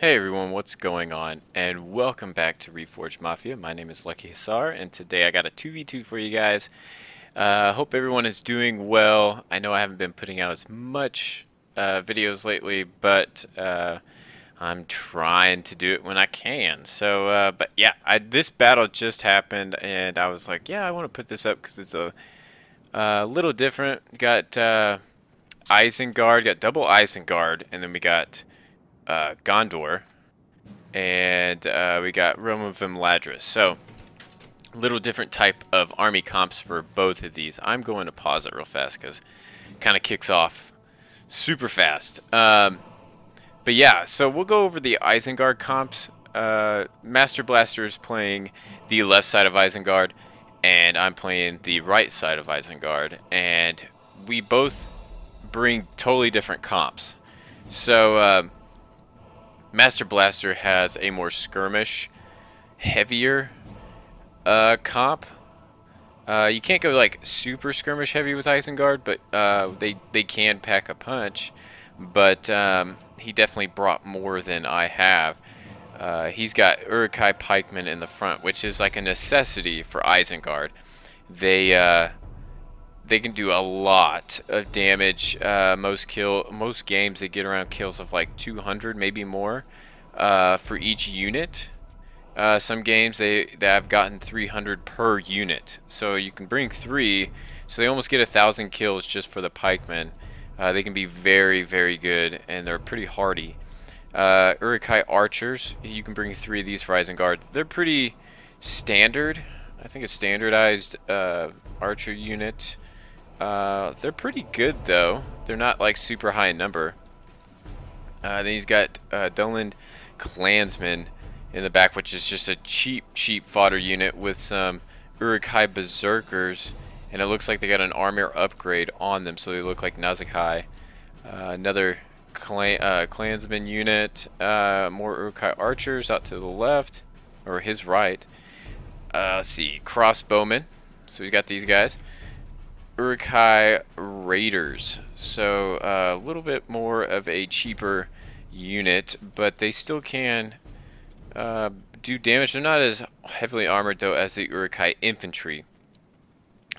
Hey everyone, what's going on? And welcome back to Reforged Mafia. My name is Lucky Hassar, and today I got a 2v2 for you guys. Hope everyone is doing well. I know I haven't been putting out as much videos lately, but I'm trying to do it when I can. But yeah, this battle just happened, and I was like, yeah, I want to put this up because it's a little different. Got Isengard, got double Isengard, and then we got Gondor. And we got Roman from Ladris. So, little different type of army comps for both of these. I'm going to pause it real fast because it kind of kicks off super fast. But yeah, so we'll go over the Isengard comps. Master Blaster is playing the left side of Isengard, and I'm playing the right side of Isengard. And we both bring totally different comps. So, Master Blaster has a more skirmish, heavier comp. You can't go like super skirmish heavy with Isengard, but they can pack a punch. But he definitely brought more than I have. He's got Uruk-hai pikemen in the front, which is like a necessity for Isengard. They can do a lot of damage. Most games they get around kills of like 200, maybe more, for each unit. Some games have gotten 300 per unit, so you can bring 3, so they almost get 1,000 kills just for the pikemen. They can be very, very good, and they're pretty hardy. Uruk-hai archers, you can bring 3 of these for Isengard. They're pretty standard. I think a standardized archer unit. They're pretty good though. They're not like super high in number. Then he's got Doland Clansmen in the back, which is just a cheap fodder unit with some Uruk-hai berserkers, and it looks like they got an armor upgrade on them, so they look like Nazakai. Another Clansman unit, more Uruk-hai archers out to the left, or his right. Let's see, crossbowmen. So we got these guys. Uruk-hai Raiders, so a little bit more of a cheaper unit, but they still can do damage. They're not as heavily armored though as the Uruk-hai infantry.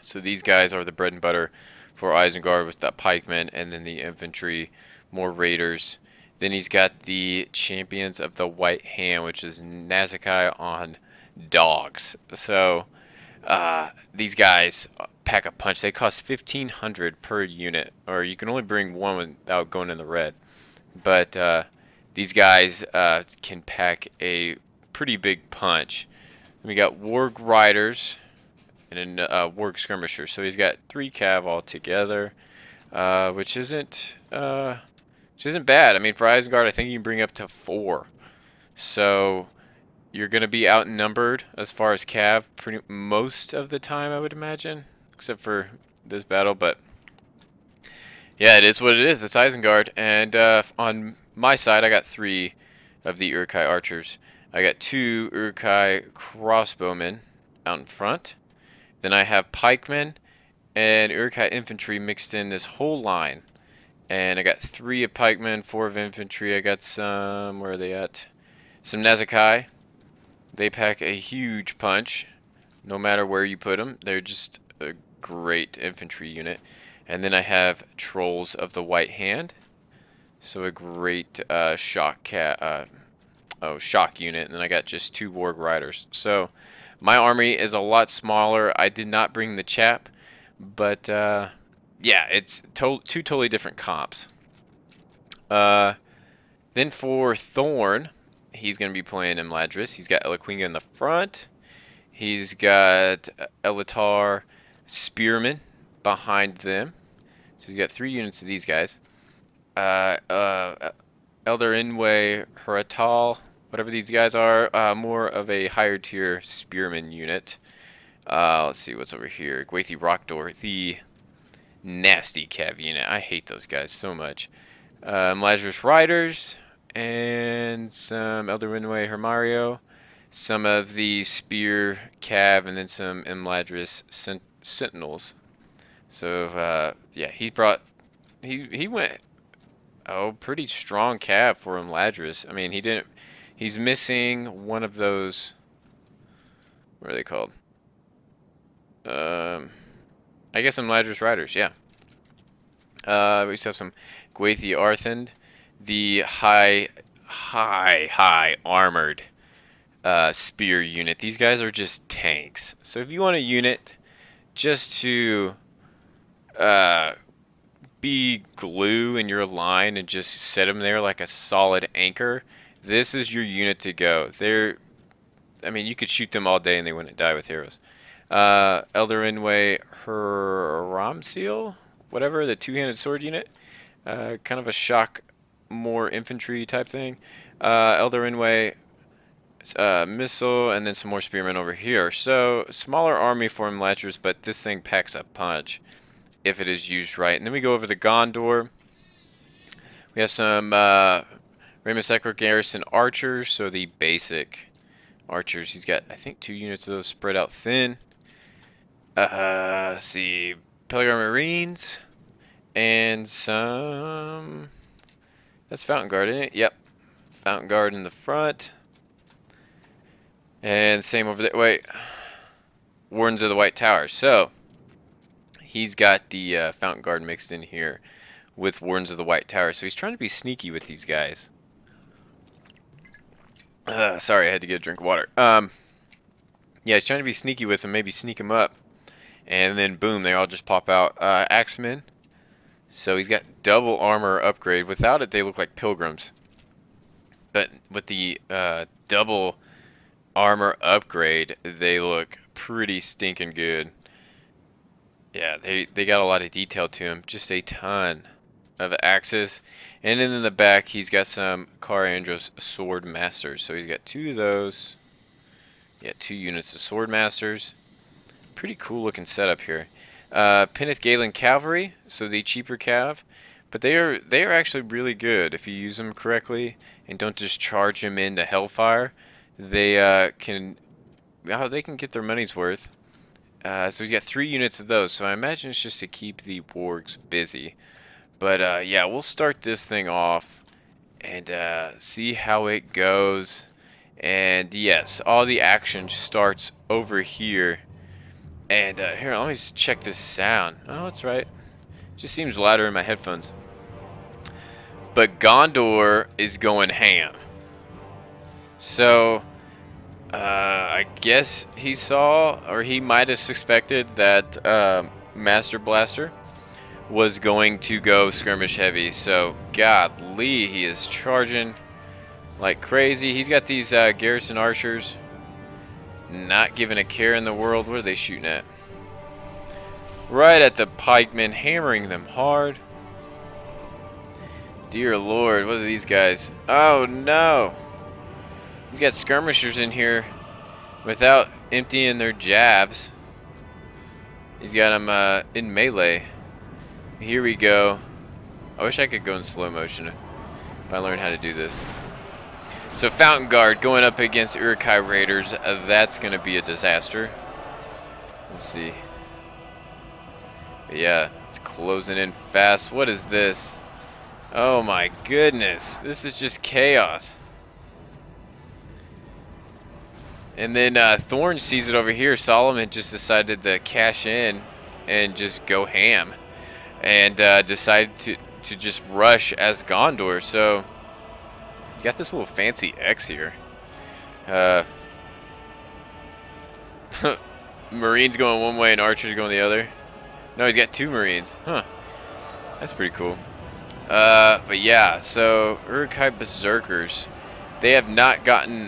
So these guys are the bread and butter for Isengard with that pikemen, and then the infantry, more raiders. Then he's got the champions of the White Hand, which is Nazakai on dogs. So these guys pack a punch. They cost 1,500 per unit, or you can only bring one without going in the red. But these guys can pack a pretty big punch. We got Warg Riders and a Warg Skirmisher. So he's got 3 cav all together, which isn't bad. I mean, for Isengard, I think you can bring up to 4. So you're going to be outnumbered as far as cav pretty most of the time, I would imagine, except for this battle. But yeah, it is what it is. It's Isengard, and on my side, I got 3 of the Uruk-hai archers. I got 2 Uruk-hai crossbowmen out in front. Then I have pikemen and Uruk-hai infantry mixed in this whole line. And I got 3 of pikemen, 4 of infantry. I got some, where are they at? Some Nazakai. They pack a huge punch, no matter where you put them. They're just a great infantry unit. And then I have Trolls of the White Hand, so a great shock unit. And then I got just 2 Warg Riders. So my army is a lot smaller. I did not bring the chap, but yeah, it's 2 totally different comps. Then for Thorn, he's going to be playing Imladris. He's got Eloquinga in the front. He's got Elatar Spearmen behind them. So he's got 3 units of these guys. Elder Inway Huratal, whatever these guys are, more of a higher tier Spearman unit. Let's see what's over here. Gwathi Rockdoor, the nasty cav unit. I hate those guys so much. Lazarus Riders, and some Elder Winway Hermario, some of the Spear Cav, and then some Imladris Sentinels. So yeah, he went Oh, pretty strong cav for him, Ladris. I mean, he didn't. He's missing one of those. What are they called? I guess some Ladris riders. Yeah. We used to have some Gwathi Arthend, the high armored spear unit. These guys are just tanks. So if you want a unit just to uh, be glue in your line and just set them there like a solid anchor, this is your unit to go. I mean, you could shoot them all day and they wouldn't die with arrows. Elder Inway Ramsil, whatever, the two-handed sword unit. Kind of a shock, more infantry type thing. Elder Inway missile, and then some more spearmen over here. So, smaller army for Latchers, but this thing packs a punch if it is used right. And then we go over to Gondor. We have some Ramus Echo Garrison archers, so the basic archers. He's got, I think, 2 units of those spread out thin. Let's see, Pelgar Marines, and some, that's Fountain Guard, isn't it? Yep, Fountain Guard in the front. And same over there, wait, Wardens of the White Tower. So, he's got the Fountain Guard mixed in here with Wardens of the White Tower. So he's trying to be sneaky with these guys. Sorry, I had to get a drink of water. Yeah, he's trying to be sneaky with them, maybe sneak them up. And then boom, they all just pop out. Axemen. So he's got double armor upgrade. Without it, they look like pilgrims. But with the double armor upgrade, they look pretty stinking good. Yeah, they got a lot of detail to him. Just a ton of axes. And then in the back, he's got some Car Andros Sword Masters. So he's got 2 of those. Yeah, 2 units of Sword Masters. Pretty cool looking setup here. Pinneth Galen Cavalry, so the cheaper cav. But they are actually really good if you use them correctly and don't just charge them into Hellfire. They can get their money's worth. So he's got 3 units of those. So I imagine it's just to keep the wargs busy. But yeah, we'll start this thing off and see how it goes. And yes, all the action starts over here. And here, let me just check this sound. Oh, that's right. Just seems louder in my headphones. But Gondor is going ham. So, I guess he saw, or he might have suspected that Master Blaster was going to go skirmish heavy. So, godly, he is charging like crazy. He's got these garrison archers. Not giving a care in the world. What are they shooting at? Right at the pikemen, hammering them hard. Dear Lord, what are these guys? Oh no! He's got skirmishers in here without emptying their jabs. He's got them in melee. Here we go. I wish I could go in slow motion if I learned how to do this. So Fountain Guard going up against Uruk-hai Raiders, that's going to be a disaster. Let's see. But yeah, it's closing in fast. What is this? Oh my goodness, this is just chaos. And then Thorn sees it over here. Solomon just decided to cash in and just go ham. And decided to just rush as Gondor. So he's got this little fancy X here. Marines going one way and archers going the other. No, he's got 2 Marines. Huh. That's pretty cool. But yeah, so Uruk-hai Berserkers, they have not gotten,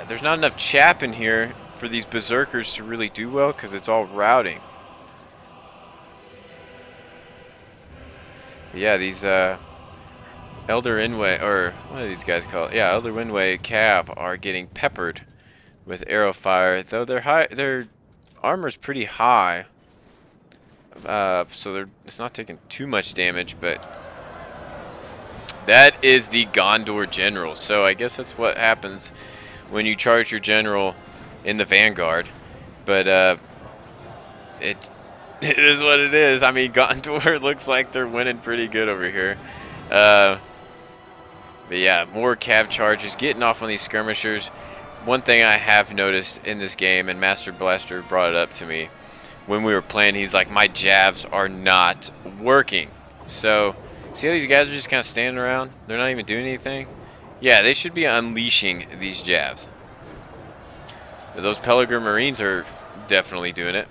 there's not enough chap in here for these Berserkers to really do well because it's all routing. But yeah, these Elder Inway, or what are these guys called? Yeah, Elder Inway Cav are getting peppered with arrow fire, though their armor's pretty high. So it's not taking too much damage, but that is the Gondor general. So I guess that's what happens when you charge your general in the Vanguard. But it is what it is. I mean, Gondor looks like they're winning pretty good over here. But yeah, more cav charges, getting off on these skirmishers. One thing I have noticed in this game, and Master Blaster brought it up to me when we were playing, he's like, my jabs are not working. So, see how these guys are just kind of standing around? They're not even doing anything? Yeah, they should be unleashing these jabs. But those Peligrim Marines are definitely doing it.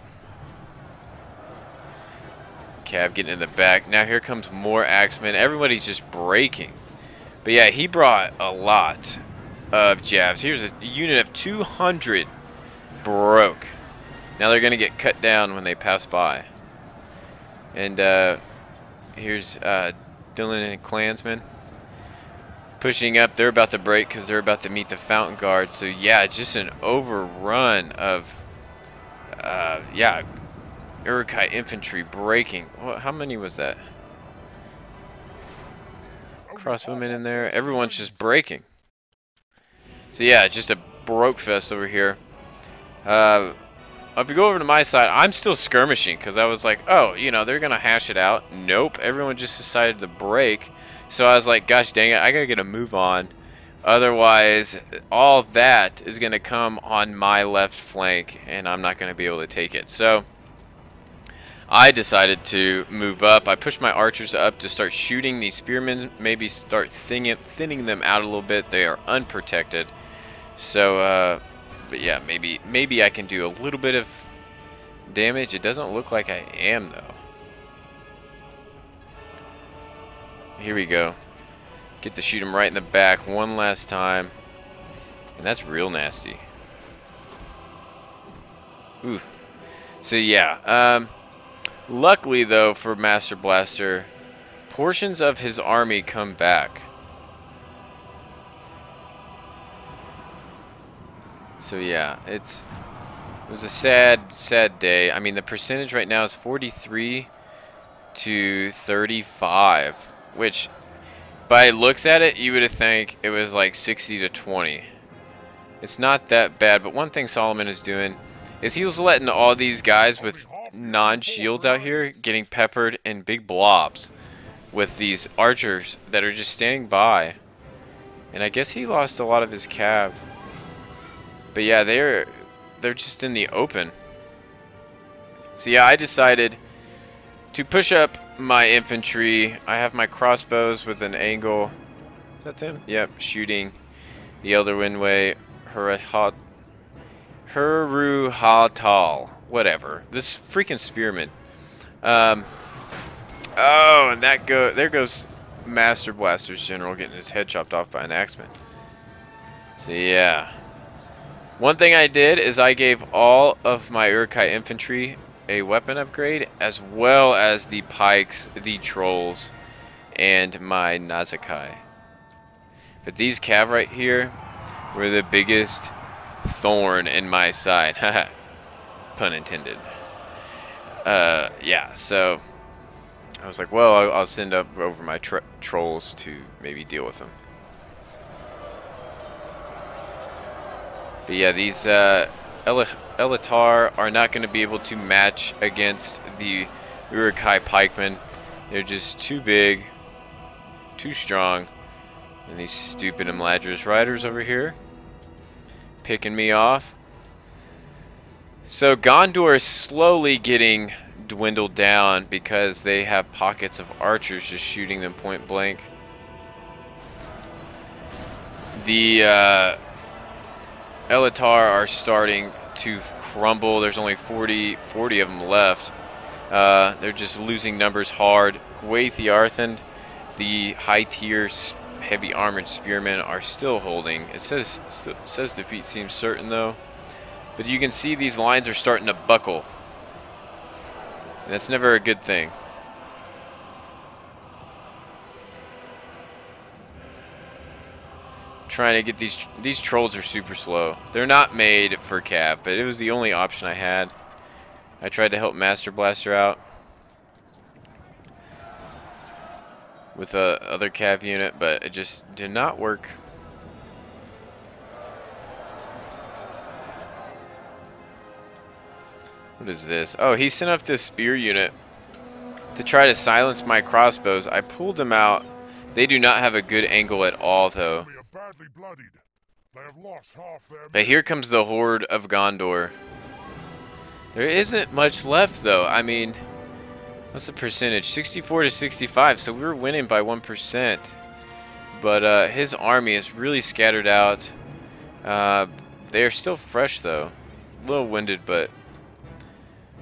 Cav getting in the back. Now here comes more Axemen. Everybody's just breaking. But yeah, he brought a lot of jabs. Here's a unit of 200 broke. Now they're going to get cut down when they pass by. And here's Dylan and Klansmen pushing up. They're about to break because they're about to meet the Fountain Guard. So yeah, just an overrun of yeah, Uruk-hai infantry breaking. How many was that? Crossbowmen in there. Everyone's just breaking. So yeah, just a broke fest over here. If you go over to my side, I'm still skirmishing because I was like, oh, you know, they're gonna hash it out. Nope, everyone just decided to break. So I was like, gosh dang it, I gotta get a move on. Otherwise, all that is gonna come on my left flank, and I'm not gonna be able to take it. So I decided to move up. I pushed my archers up to start shooting these spearmen, maybe start thinning them out a little bit. They are unprotected. So, but yeah, maybe I can do a little bit of damage. It doesn't look like I am, though. Here we go. Get to shoot him right in the back one last time. And that's real nasty. Ooh. So yeah, luckily, though, for Master Blaster, portions of his army come back. So yeah, it was a sad day. I mean, the percentage right now is 43 to 35, which, by looks at it, you would think it was like 60 to 20. It's not that bad, but one thing Solomon is doing is he was letting all these guys with non-shields out here getting peppered in big blobs with these archers that are just standing by. And I guess he lost a lot of his cav. But yeah, they're just in the open. So yeah, I decided to push up my infantry. I have my crossbows with an angle. Is that them? Yep, shooting the Elder Windway, Hatal, whatever. This freaking spearman. Oh, and there goes Master Blaster's general getting his head chopped off by an axeman. So yeah. One thing I did is I gave all of my Uruk-hai infantry a weapon upgrade, as well as the pikes, the trolls, and my Nazakai. But these cav right here were the biggest thorn in my side. Haha. Pun intended. Yeah, so I was like, well, I'll send up over my trolls to maybe deal with them. But yeah, these Elatar are not going to be able to match against the Uruk-hai pikemen. They're just too big, too strong. And these stupid Imladris riders over here picking me off. So Gondor is slowly getting dwindled down because they have pockets of archers just shooting them point blank. The Elatar are starting to crumble. There's only 40 of them left. They're just losing numbers hard. Gwaithiarthand, the high tier heavy armored spearmen, are still holding. It says defeat seems certain though. But you can see these lines are starting to buckle. And that's never a good thing. Trying to get these trolls are super slow. They're not made for cav, but it was the only option I had. I tried to help Master Blaster out with a other cav unit, but it just did not work. What is this? Oh, he sent up this spear unit to try to silence my crossbows. I pulled them out They do not have a good angle at all, though. But here comes the Horde of Gondor. There isn't much left, though. I mean, what's the percentage? 64 to 65, so we were winning by 1%. But his army is really scattered out. They are still fresh, though. A little winded, but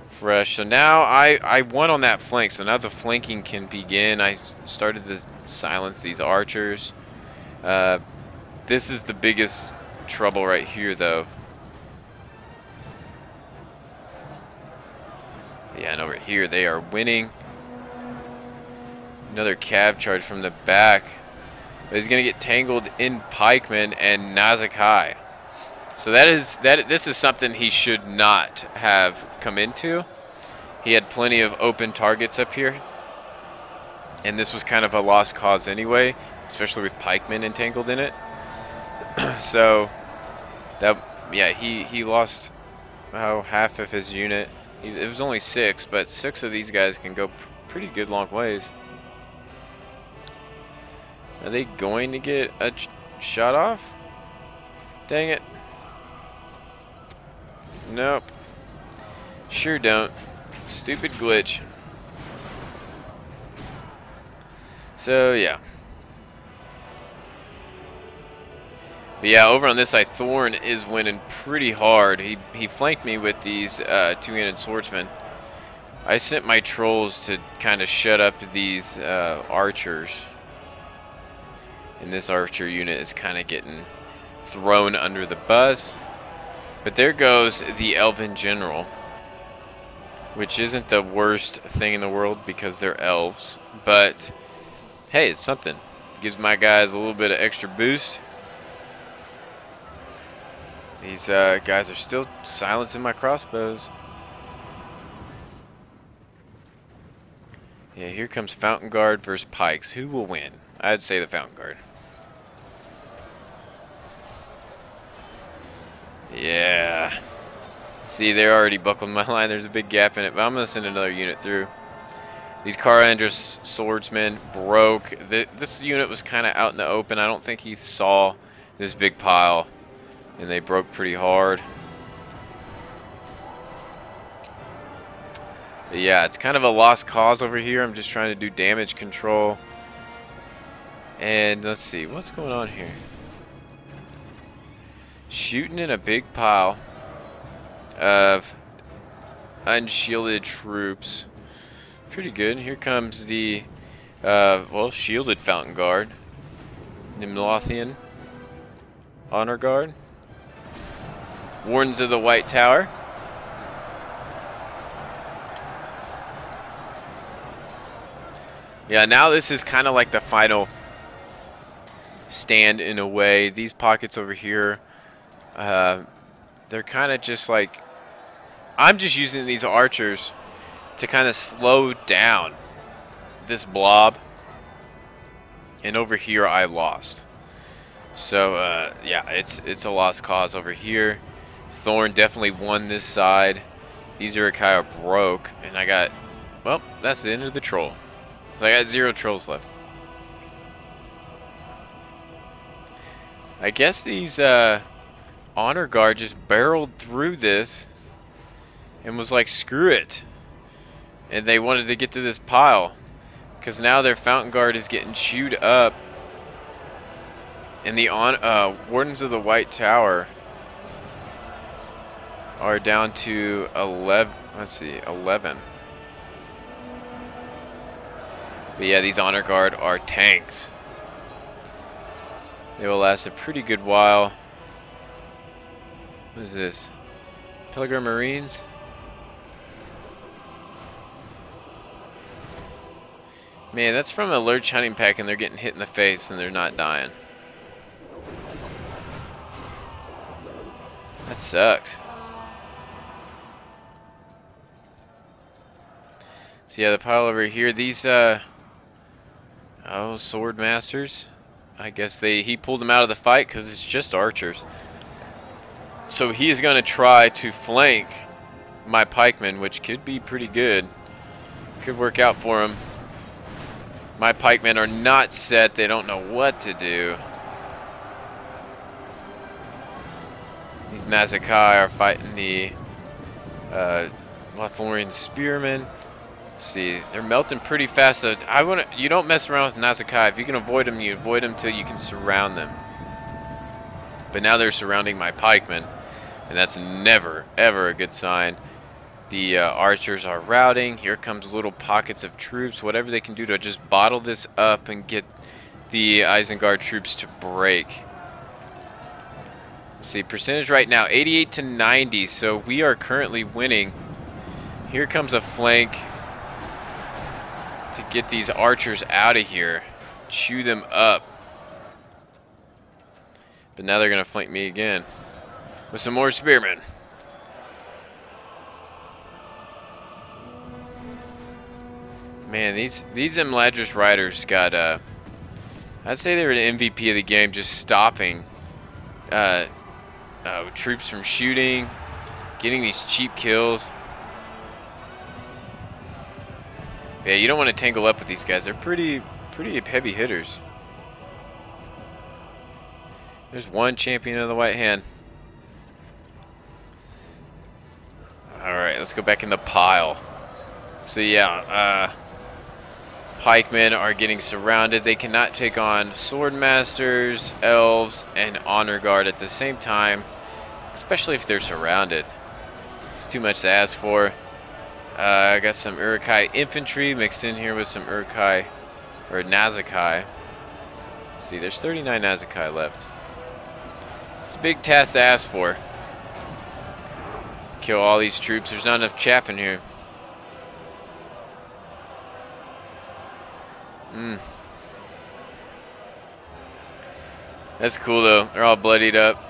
fresh. So now I won on that flank, so now the flanking can begin. I started to silence these archers. This is the biggest trouble right here, though. Yeah, and over here they are winning. Another cav charge from the back. But he's gonna get tangled in pikemen and Nazakai. So this is something he should not have come into. He had plenty of open targets up here, and this was kind of a lost cause anyway, especially with pikemen entangled in it. So that, yeah, he lost half of his unit. It was only 6, but 6 of these guys can go pretty good long ways. Are they going to get a shot off? Dang it. Nope. Sure don't. Stupid glitch. So, yeah. But yeah, over on this side, Thorn is winning pretty hard. He flanked me with these two-handed swordsmen. I sent my trolls to kind of shut up these archers. And this archer unit is kind of getting thrown under the bus. But there goes the Elven General, which isn't the worst thing in the world because they're elves. But hey, it's something. Gives my guys a little bit of extra boost. These guys are still silencing my crossbows. Yeah, here comes Fountain Guard versus Pikes. Who will win? I'd say the Fountain Guard. Yeah. See, they're already buckling my line. There's a big gap in it, but I'm going to send another unit through. These Caranders swordsmen broke. This unit was kind of out in the open. I don't think he saw this big pile, and they broke pretty hard. But yeah, it's kind of a lost cause over here. I'm just trying to do damage control. And let's see, what's going on here? Shooting in a big pile of unshielded troops. Pretty good. Here comes the well, shielded Fountain Guard, Nimlothian Honor Guard, Wardens of the White Tower. Yeah, now this is kind of like the final stand in a way. These pockets over here, they're kind of just like, I'm just using these archers to kind of slow down this blob, and over here I lost. So yeah, it's a lost cause over here. Thorn definitely won this side. These Urukai are broke, and I got, well, that's the end of the troll. So I got 0 trolls left. I guess these Honor Guard just barreled through this and was like, screw it. And they wanted to get to this pile, because now their Fountain Guard is getting chewed up. And the Wardens of the White Tower are down to 11. Let's see, 11. But yeah, these Honor Guard are tanks. They will last a pretty good while. What is this? Pilgrim Marines? Man, that's from a Lurch hunting pack, and they're getting hit in the face and they're not dying. That sucks. So yeah, the pile over here, these sword masters, I guess he pulled them out of the fight because it's just archers. So he is going to try to flank my pikemen, which could be pretty good. Could work out for him. My pikemen are not set. They don't know what to do. These Nazakai are fighting the Lothlorien spearmen. Let's see, they're melting pretty fast. So you don't mess around with Nazakai. If you can avoid them, you avoid them till you can surround them. But now they're surrounding my pikemen, and that's never ever a good sign. The archers are routing. Here comes little pockets of troops. Whatever they can do to just bottle this up and get the Isengard troops to break. Let's see, percentage right now 88 to 90, so we are currently winning. Here comes a flank to get these archers out of here, chew them up. But now they're gonna flank me again with some more spearmen. Man, these Imladris riders got I'd say they were the MVP of the game, just stopping troops from shooting, getting these cheap kills. Yeah, you don't want to tangle up with these guys. They're pretty heavy hitters. There's one champion of the White Hand. Alright, let's go back in the pile. So yeah, pikemen are getting surrounded. They cannot take on swordmasters, elves, and honor guard at the same time, especially if they're surrounded. It's too much to ask for. I got some Uruk-hai infantry mixed in here with some Uruk-hai or Nazakai. Let's see, there's 39 Nazakai left. It's a big task to ask for. Kill all these troops. There's not enough chap in here. That's cool though. They're all bloodied up.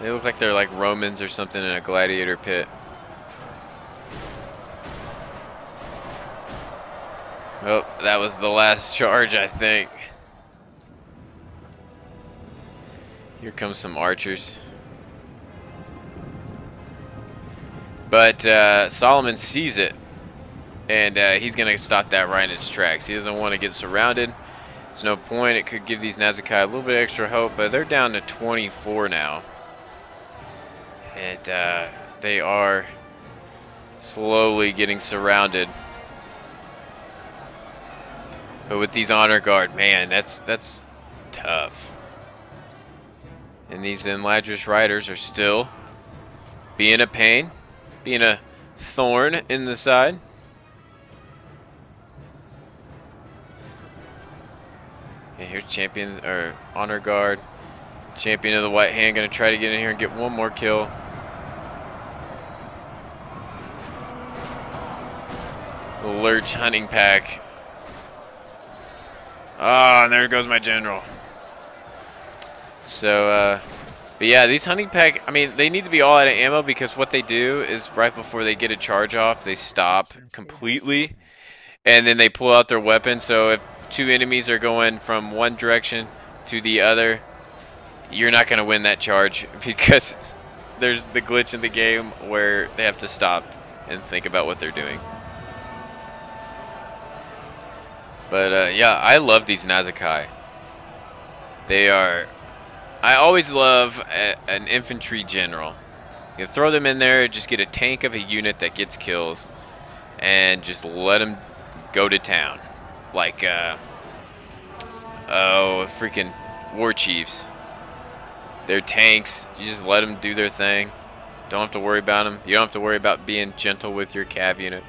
They look like they're like Romans or something in a gladiator pit. Oh, that was the last charge, I think. Here comes some archers. But Solomon sees it, and he's going to stop that right in its tracks. He doesn't want to get surrounded. There's no point. It could give these Nazakai a little bit extra hope, but they're down to 24 now. And they are slowly getting surrounded. But with these honor guard, man, that's tough. And these Imladris riders are still being a pain, being a thorn in the side. And here's champions or honor guard, champion of the White Hand, gonna try to get in here and get one more kill. The Lurch hunting pack. Ah, and there goes my general. So, but yeah, these hunting pack, I mean, they need to be all out of ammo because what they do is right before they get a charge off, they stop completely, and then they pull out their weapon. So if two enemies are going from one direction to the other, you're not going to win that charge because there's the glitch in the game where they have to stop and think about what they're doing. But yeah, I love these Nazakai. They are... I always love an infantry general. You throw them in there, just get a tank of a unit that gets kills, and just let them go to town. Like, freaking war chiefs. They're tanks. You just let them do their thing. Don't have to worry about them. You don't have to worry about being gentle with your cav unit.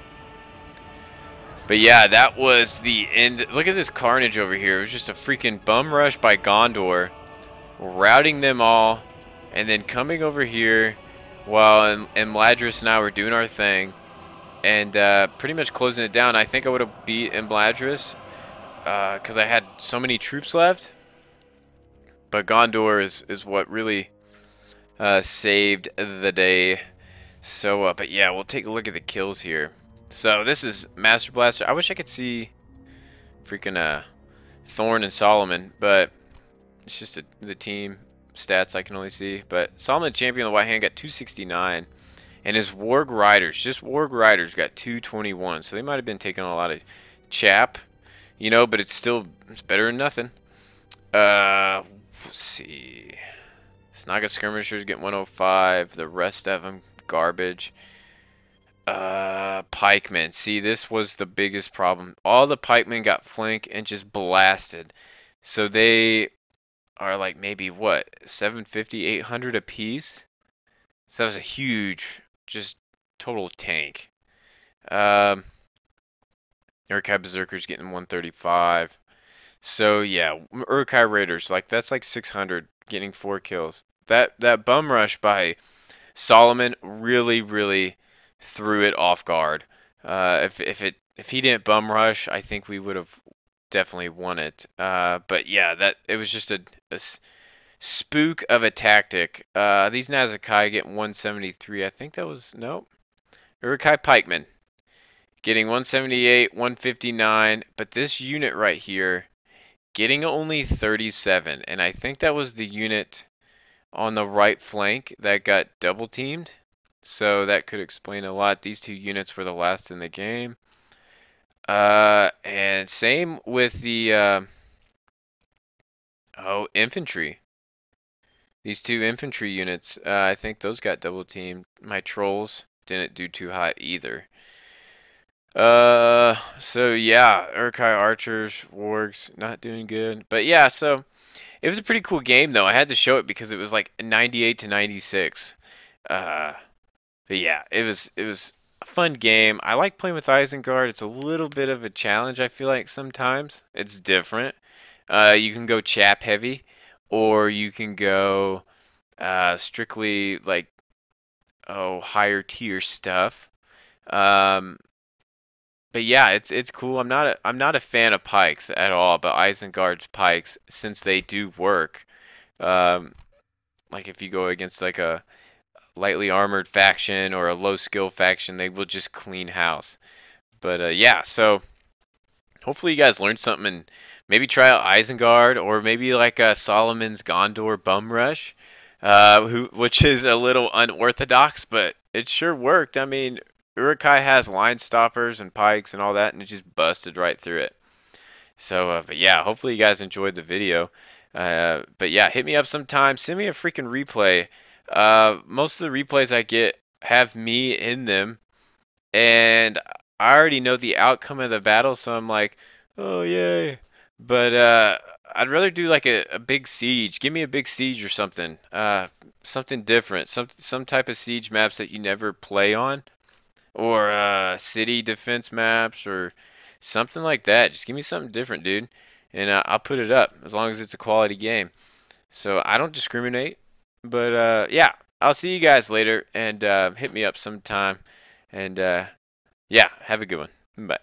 But yeah, that was the end. Look at this carnage over here. It was just a freaking bum rush by Gondor, routing them all, and then coming over here while Imladris and I were doing our thing, and pretty much closing it down. I think I would have beat Imladris because I had so many troops left. But Gondor is what really saved the day. So, but yeah, we'll take a look at the kills here. So this is Master Blaster. I wish I could see freaking Thorn and Solomon, but it's just the team stats I can only see. But Solomon, champion of the White Hand, got 269, and his Warg Riders, just Warg Riders, got 221. So they might have been taking a lot of chap you know, but it's better than nothing. Let's see. Snaga skirmishers get 105. The rest of them garbage. Pikemen. See, this was the biggest problem. All the pikemen got flank and just blasted. So they are like maybe what, 750, 800 apiece. So that was a huge, just total tank. Urkai Berserkers getting 135. So yeah, Urkai Raiders, like that's like 600 getting 4 kills. That bum rush by Solomon really threw it off guard. If he didn't bum rush, I think we would have definitely won it. But yeah, that it was just a spook of a tactic. These Nazakai get 173. I think that was nope. Urukai Pikeman getting 178, 159. But this unit right here getting only 37, and I think that was the unit on the right flank that got double teamed. So that could explain a lot. These two units were the last in the game. And same with the infantry. These two infantry units, I think those got double teamed. My trolls didn't do too hot either. So yeah, Urkai archers, wargs, not doing good. But yeah, so it was a pretty cool game though. I had to show it because it was like 98 to 96. Uh, but yeah, it was a fun game. I like playing with Isengard. It's a little bit of a challenge, I feel like sometimes. It's different. You can go chap heavy, or you can go strictly like higher tier stuff. Um, but yeah, it's cool. I'm not a fan of pikes at all, but Isengard's pikes, since they do work, um, like if you go against like a lightly armored faction or a low skill faction, they will just clean house. But yeah, so hopefully you guys learned something and maybe try out Isengard or maybe like Solomon's Gondor Bum Rush, which is a little unorthodox, but it sure worked. I mean, Urukai has line stoppers and pikes and all that, and it just busted right through it. So, but yeah, hopefully you guys enjoyed the video. But yeah, hit me up sometime. Send me a freaking replay. Most of the replays I get have me in them, and I already know the outcome of the battle, so I'm like, oh yay. But I'd rather do like a big siege. Give me a big siege or something. Something different. Some type of siege maps that you never play on, or city defense maps or something like that. Just give me something different, dude, and I'll put it up as long as it's a quality game. So I don't discriminate, but yeah, I'll see you guys later and hit me up sometime, and yeah, have a good one. Bye.